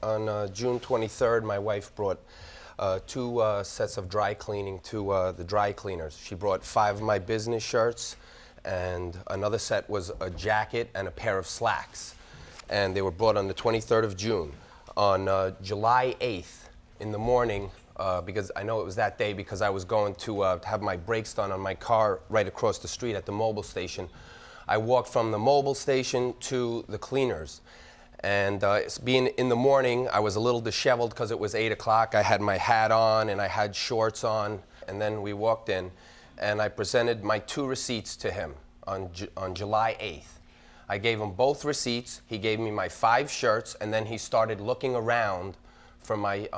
On June 23rd, my wife brought two sets of dry cleaning to the dry cleaners. She brought 5 of my business shirts, and another set was a jacket and a pair of slacks. And they were brought on the 23rd of June. On July 8th in the morning, because I know it was that day because I was going to have my brakes done on my car right across the street at the mobile station, I walked from the mobile station to the cleaners. And being in the morning, I was a little disheveled because it was 8 o'clock. I had my hat on and I had shorts on. And then we walked in and I presented my 2 receipts to him on July 8th. I gave him both receipts. He gave me my 5 shirts, and then he started looking around for my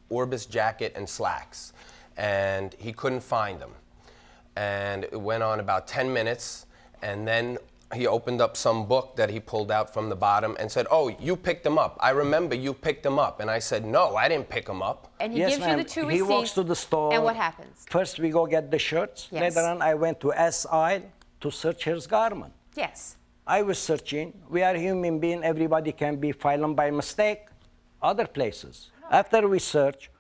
Orbis jacket and slacks. And he couldn't find them. And it went on about 10 minutes, and then he opened up some book that he pulled out from the bottom and said, "Oh, you picked them up. I remember you picked them up." And I said, "No, I didn't pick them up." And he gives you the 2 receipts. He walks to the store. And what happens? First, we go get the shirts. Yes. Later on, I went to S aisle to search his garment. Yes. I was searching. We are human beings. Everybody can be filing by mistake. Other places. After we search,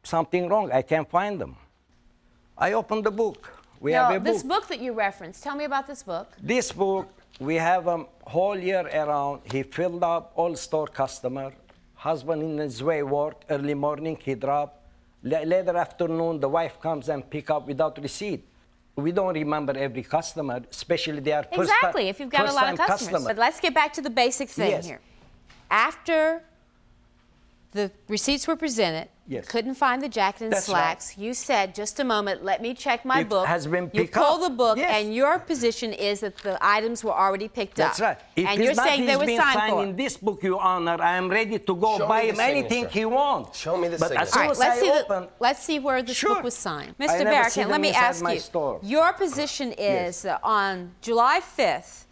something wrong. I can't find them. I opened the book. We have a book. This book that you referenced, tell me about this book. This book, we have a whole year around. He filled up all store customer. Husband in his way work. Early morning, he drop. Later afternoon, the wife comes and pick up without receipt. We don't remember every customer, especially they are Exactly, if you've got a lot of customers. But let's get back to the basic thing here. After the receipts were presented, you couldn't find the jacket and slacks. Right. You said, just a moment, let me check my book. It has been picked up. You pull the book, and your position is that the items were already picked up. That's right. If and you're saying they were signed for. In this book, Your Honor, I am ready to go buy him anything he wants. Show me the signature. As soon as let's see where this book was signed. Mr. Barracan, let me ask you. Your position is on July 5th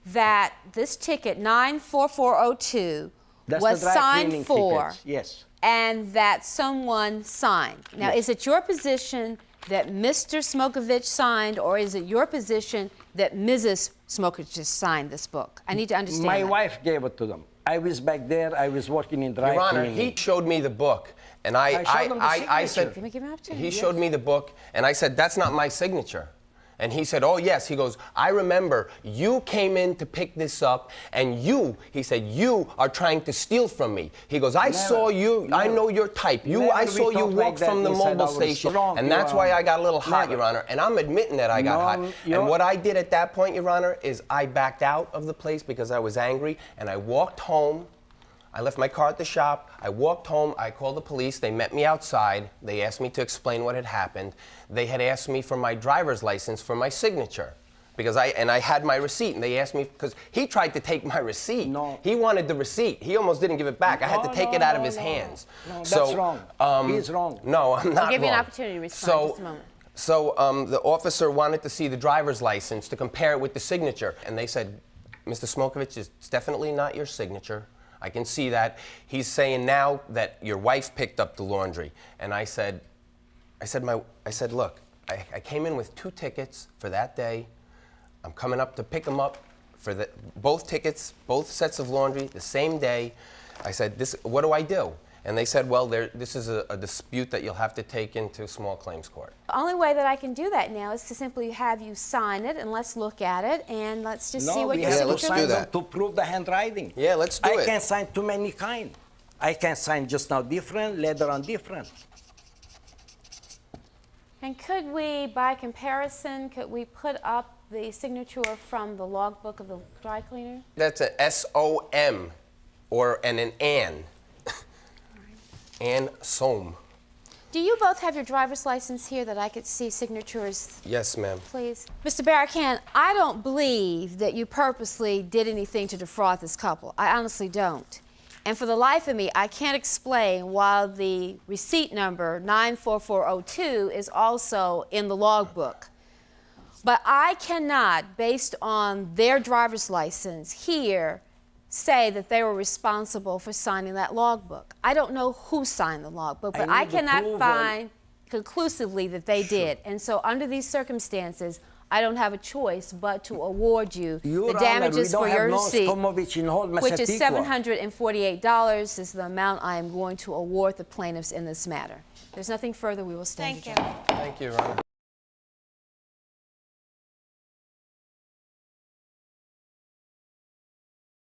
that this ticket, 94402, was signed for. Yes. And that someone signed. Now, is it your position that Mr. Smokovich signed, or is it your position that Mrs. Smokovich signed this book? I need to understand. My wife gave it to them. I was back there. I was working in dry cleaning. Your Honor, he showed me the book, and I said, can we give him an opportunity? He showed me the book, and I said, "That's not my signature." And he said, "Oh, yes." He goes, "I remember you came in to pick this up, and he said, you are trying to steal from me." He goes, "I saw you. I know your type. I saw you walk from the mobile station, and that's why I got a little hot, Your Honor." And I'm admitting that I got hot. And what I did at that point, Your Honor, is I backed out of the place because I was angry, and I walked home. I left my car at the shop. I walked home. I called the police. They met me outside. They asked me to explain what had happened. They had asked me for my driver's license for my signature, because I had my receipt. And they asked me because he tried to take my receipt. No. He wanted the receipt. He almost didn't give it back. I had to take it out of his hands. No, that's wrong. He's wrong. No, I'm not. I'll give you an opportunity to respond in just a moment. So the officer wanted to see the driver's license to compare it with the signature, and they said, "Mr. Smokovich, it's definitely not your signature. I can see that. He's saying now that your wife picked up the laundry." And I said, "Look, I came in with 2 tickets for that day. I'm coming up to pick them up for both tickets, both sets of laundry, the same day." I said, "What do I do?" And they said, "Well, this is a dispute that you'll have to take into small claims court." The only way that I can do that now is to simply have you sign it, and let's look at it, and let's just see what your signature let's do that. To prove the handwriting. Yeah, let's do it. I can't sign too many kind. I can sign just now different, later on different. And could we, by comparison, put up the signature from the logbook of the dry cleaner? That's a S-O-M, or an Ann. Ann Sohm. Do you both have your driver's license here that I could see signatures? Yes, ma'am. Please. Mr. Barracan, I don't believe that you purposely did anything to defraud this couple. I honestly don't. And for the life of me, I can't explain why the receipt number 94402 is also in the logbook. But I cannot, based on their driver's license here, say that they were responsible for signing that logbook. I don't know who signed the logbook, but I cannot find conclusively that they did. And so under these circumstances, I don't have a choice but to award you Your the Honor, damages we don't for have your no receipt, Skomovich in whole which is Massapequa. $748. Is the amount I am going to award the plaintiffs in this matter. There's nothing further we will stand adjourned. Thank you. Thank you, Your Honor.